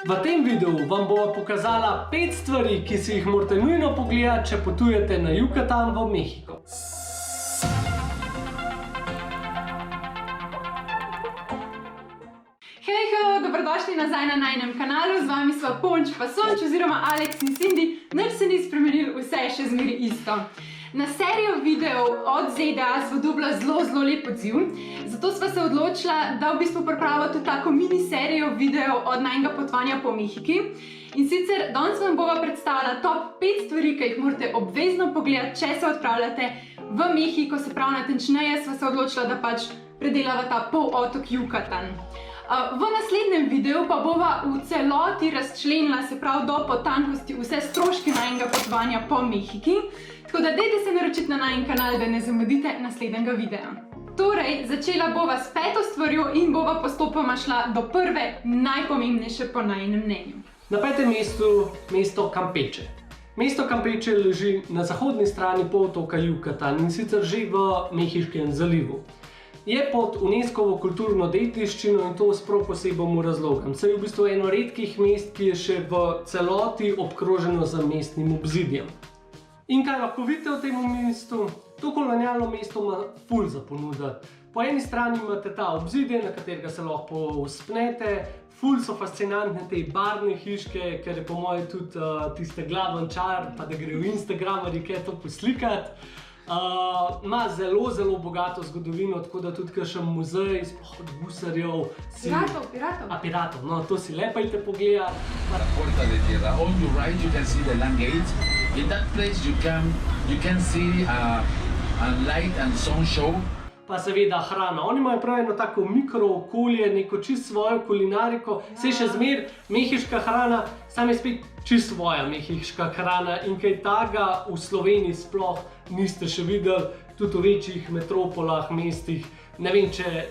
V tem videu vam bova pokazala 5 stvari, ki si jih morate nujno pogledati, če potujete na Yucatan v Mehiko. Hejho, dobrodošli nazaj na najinem kanalu, z vami sva Ponč pa Sonč oziroma Alex in Cindy, nič se ni spremenil, vse je še zmeri isto. Na serijo videov od ZDA sva dobila zelo lep odziv, zato sva se odločila, da v bistvu pripravila tudi tako mini serijo videov od najnega potovanja po Mehiki. In sicer danes vam bova predstavila top 5 stvari, ki jih morate obvezno pogledati, če se odpravljate v Mehiko, se pravi natančneje sva se odločila, da pač predelava ta polotok Yucatan. V naslednjem videu pa bova v celoti razčlenila, se pravi do potankosti, vse stroške najnega potovanja po Mehiki. Tako da dajte se naročiti na najin kanal, da ne zamudite naslednjega videa. Torej, začela bova s 5. stvarjo in bova postopoma šla do prve, najpomembnejše po najinem mnenju. Na 5. mestu mesto Campeche. Mesto Campeche leži na zahodni strani polotoka Yucatan in sicer že v Mehiškem zalivu. Je pod UNESCO-ovo kulturno dediščino in to s prav posebnim razlogom. Saj je v bistvu eno redkih mest, ki je še v celoti obkroženo z mestnim obzidjem. In kaj lahko vidite v tem mestu? To kolonialno mesto ima ful za ponuditi. Po eni strani imate ta obzidje, na katerega se lahko vzpnete, ful so fascinantne te barvne hiške, ker je po moje tudi tiste glaven čar, pa da gre v Instagramerji kaj to poslikati. Ima zelo bogato zgodovino, tako da tudi kakšen muzej, sploh od gusarjev. Piratov. Piratov, no to si lepo idete pogledati. La Puerta de Tierra. On your right you can see the land gate. In that place you can see a light and sun show. Pa seveda hrana. Oni imajo prav eno tako mikrookolje, neko čisto svojo kulinariko. Saj še zmer mehiška hrana, sam je spet čisto svoja mehiška hrana in kaj takega v Sloveniji sploh niste še videli, tudi v večjih metropolah, mestih. Ne vem, če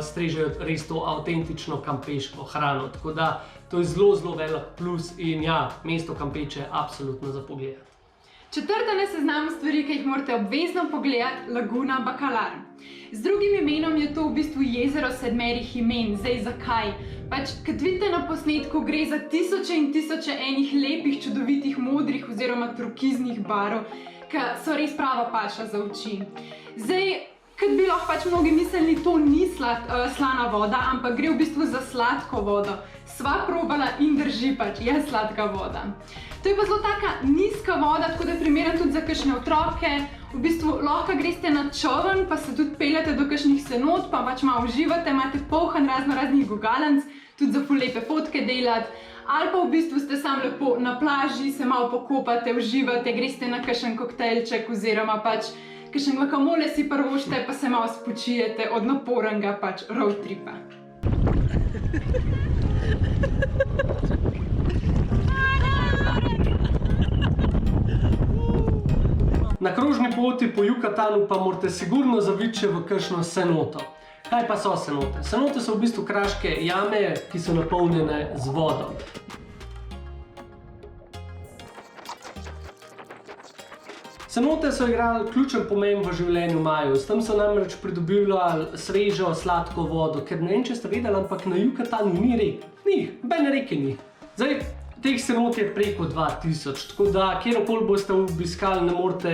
strežejo res to avtentično kampeško hrano. Tako da to je zelo velik plus in ja, mesto Campeche je absolutno za pogledati. Četrta na seznamu stvari, ki jih morate obvezno pogledati, Laguna Bacalar. Z drugim imenom je to v bistvu jezero 7 imen. Zdaj zakaj? Pač, kad vidite na posnetku, gre za tisoče in tisoče enih lepih, čudovitih, modrih oziroma turkiznih barv, ki so res prava paša za oči. Zdaj, kad bi lahko pač mnogi mislili, to ni slana voda, ampak gre v bistvu za sladko vodo. Sva probala in drži pač, je sladka voda. To je pa zelo taka nizka voda, tako da je primeren tudi za kakšne otroke. V bistvu lahko greste na čoln, pa se tudi peljete do kakšnih senot, pa pač malo uživate, imate polhan raznih gugalenc, tudi za ful lepe fotke delati. Ali pa v bistvu ste sam lepo na plaži, se malo pokopate, uživate, greste na kakšen koktejlček oziroma pač kakšen guacamole si prvošite, pa se malo spočijete od napornega pač road tripa. Na krožni poti po Yucatanu pa morate sigurno zaviti v kakšno senoto. Kaj pa so senote? Senote so v bistvu kraške jame, ki so napolnjene z vodo. Cenote so igrali ključen pomen v življenju Majev. S tem so namreč pridobivali svežo, sladko vodo, ker ne vem, če ste vedeli, ampak na Yucatanu ni rek. Ni, nobene reke ni. Zdaj, teh cenot je preko 2000, tako da kjerokoli boste obiskali, ne morete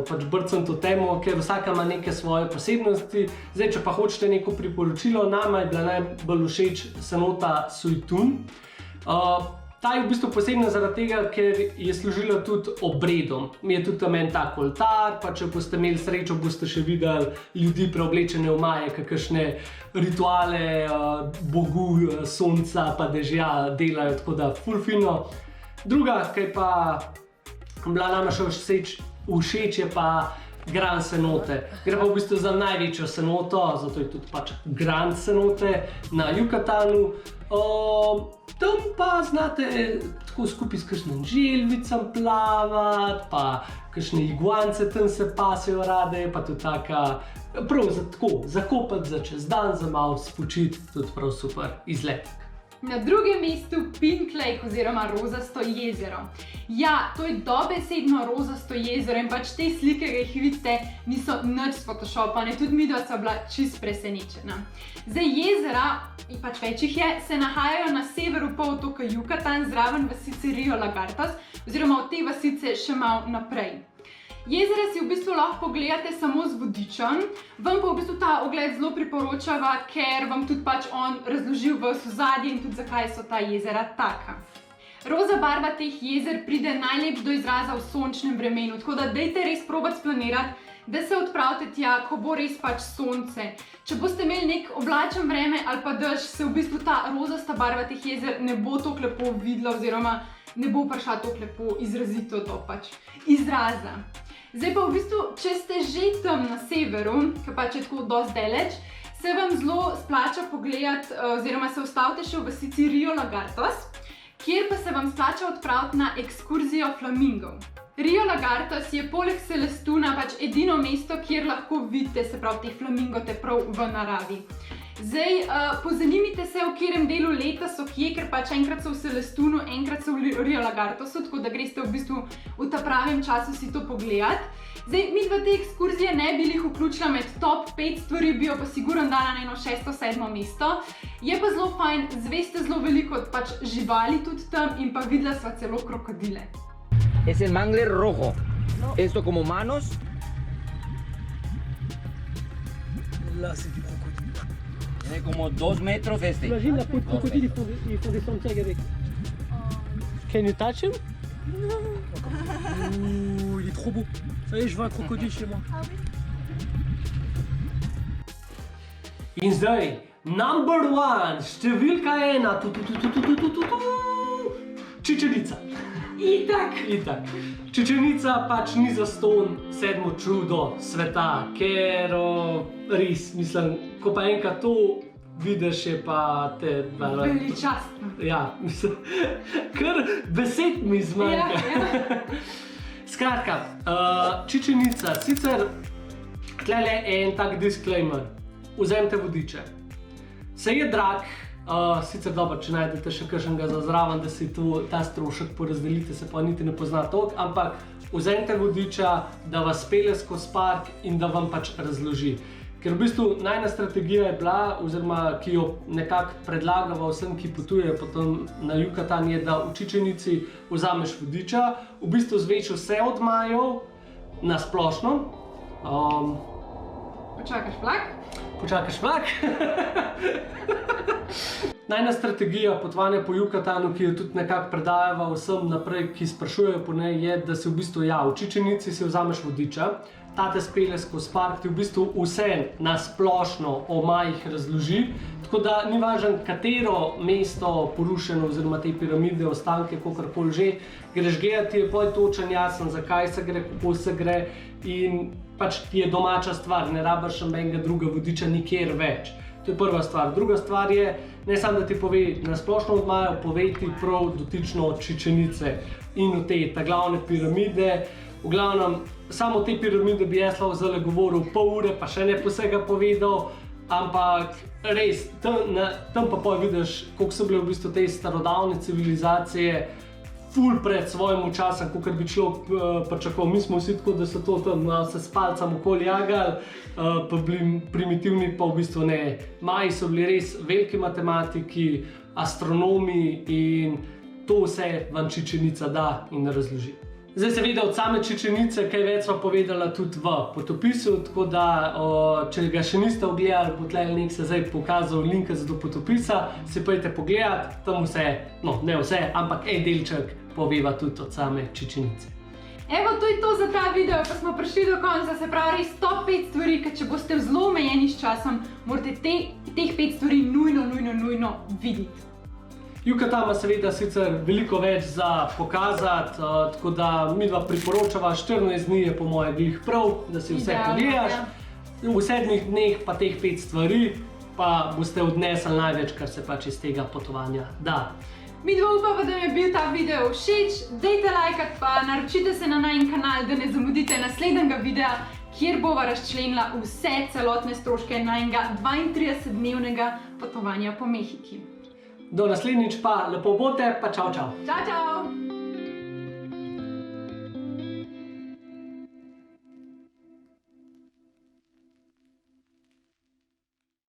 pač brcniti v temo, ker vsaka ima neke svoje posebnosti. Zdaj, če pa hočete neko priporočilo, nama je bila najbolj všeč cenota Suitun. Ta je v bistvu posebna zaradi tega, ker je služila tudi obredom. Mi je tudi tam en tak oltar, pa če boste imeli srečo, boste še videli ljudi preoblečene v maje, kakšne rituale bogu sonca pa dežja delajo, tako da ful fino. Druga, ki je pa bila nama še všeč, je pa Grand Cenote. Gre pa v bistvu za največjo cenoto, zato je tudi pač Grand Cenote na Yucatanu. Tam pa znate tako skupaj s kakšnim želvicam plavati, pa kakšne iguance tam se pasejo rade, pa tudi taka, prav za kopati, za čez dan, za malo spočiti, tudi prav super izlet. Na drugem mestu Pink Lake oziroma Rozasto jezero. Ja, to je dobesedno rozasto jezero in pač te slike, ki jih vidite, niso nič sfotoshopane, tudi midva sva bila čist presenečena. Zdaj jezera, pač več jih je, se nahajajo na severu polotoka kot Yucatan, zraven vasice Rio Lagartos, oziroma od te vasice še malo naprej. Jezera si v bistvu lahko pogledate samo z vodičem, vam pa v bistvu ta ogled zelo priporočava, ker vam tudi pač on razložil v ozadje in tudi zakaj so ta jezera taka. Roza barva teh jezer pride najlepš do izraza v sončnem vremenu, tako da dajte res probati splanirati, da se odpravite tja, ko bo res pač sonce. Če boste imeli nek oblačen vreme ali pa dež, se v bistvu ta rozasta barva teh jezer ne bo tako lepo videla oziroma ne bo prišla tako lepo izrazito do pač izraza. Zdaj pa v bistvu, če ste že tam na severu, ki pač je tako dosti daleč, se vam zelo splača pogledati oziroma se ustavite še v vasici Rio Lagartos, kjer pa se vam splača odpraviti na ekskurzijo flamingov. Rio Lagartos je poleg Celestuna pač edino mesto, kjer lahko vidite, se pravi, te flamingote prav v naravi. Zdaj, pozanimite se, v katerem delu leta so kje, ker pač enkrat so v Celestunu, enkrat so v Rio Lagartosu, tako da greste v bistvu v ta pravem času si to pogledati. Zdaj, mi v te ekskurzije ne bi jih vključila med top 5 stvari, bi jo pa sigurno dala na eno 6.-7. mesto. Je pa zelo fajn, zveste zelo veliko pač živali tudi tam in pa videla sva celo krokodile. Es el mangle rojo. No. Esto como manos. Là, c'est du crocodile. Tiene como 2 metros este. Imagine la peau de crocodile, ils font des sentiers avec. Can you touch him? Ouh, il est trop beau. Ça y est, je vois un crocodile chez moi. In zdaj, number 1, številka 1, čičenica. Itak! Čičenica pač ni zastonj 7. čudo sveta, ker res, mislim, ko pa enkrat to vidiš, je pa te... Veličastno. Ja, mislim, kar besed mi zmanjka. Ja. Skratka, čičenica, sicer tlele en tak disclaimer, vzemite vodiče. Se je drag, sicer dobro, če najdete še kakšnega za zraven, da si ta strošek porazdelite, se pa niti ne pozna toliko, ampak vzemite vodiča, da vas pelje skozi park in da vam pač razloži. Ker v bistvu najna strategija je bila, oziroma ki jo nekako predlagava vsem, ki potujejo potem na Yucatan, je, da v Čičenici vzameš vodiča, v bistvu zveš vse od Majev na splošno. Počakaš vlak. Najna strategija potovanja po Yucatanu, ki jo tudi nekako predajava vsem naprej, ki sprašujejo po njej, je, da si v bistvu v Čičenici si vzameš vodiča, ta te spelje skozi park, ti v bistvu vse na splošno o Majih razloži, tako da ni važno, katero mesto porušeno oziroma te piramide, ostanke, kakorkoli že, greš gledati, je poj točen jasen, zakaj se gre, kako se gre in pač ti je domača stvar, ne rabiš nobenega druga vodiča nikjer več. To je prva stvar. Druga stvar je, ne samo da ti pove na splošno od Majev, pove ti prav dotično od Čičenice in od te glavne piramide. V glavnem, samo te piramide bi jaz lahko zdaj govoril pol ure, pa še ne vsega povedal, ampak res, tam pa vidiš, koliko so bile v bistvu te starodavne civilizacije ful pred svojim časom, kakor bi človek pričakoval. Mi smo vsi tako, da so to tam se s palcem okoli jagali, pa bili primitivni, pa v bistvu ne. Maji so bili res veliki matematiki, astronomi in to vse vam Čičenica da in razloži. Zdaj seveda od same Čičenice kaj več sva povedala tudi v potopisu, tako da če ga še niste ogledali, bo tle nek se zdaj pokazal linke za do potopisa, si pojdite pogledati, tam vse, no ne vse, ampak en delček poveva tudi od same Čičenice. Evo, to je to za ta video, pa smo prišli do konca, se pravi res top 5 stvari, ker če boste zelo omejeni s časom, morate teh 5 stvari nujno videti. Yucatan ima seveda sicer veliko več za pokazati, tako da midva priporočava 14 dni je po moje glih prav, da si vse pogledaš. V 7 dneh pa teh 5 stvari, pa boste odnesli največ, kar se pač iz tega potovanja da. Midva upava, da mi je bil ta video všeč, dajte lajkat pa naročite se na najin kanal, da ne zamudite naslednjega videa, kjer bova razčlenila vse celotne stroške najinga 32-dnevnega potovanja po Mehiki. Do naslednjič pa lepo bote, pa čau. Čau!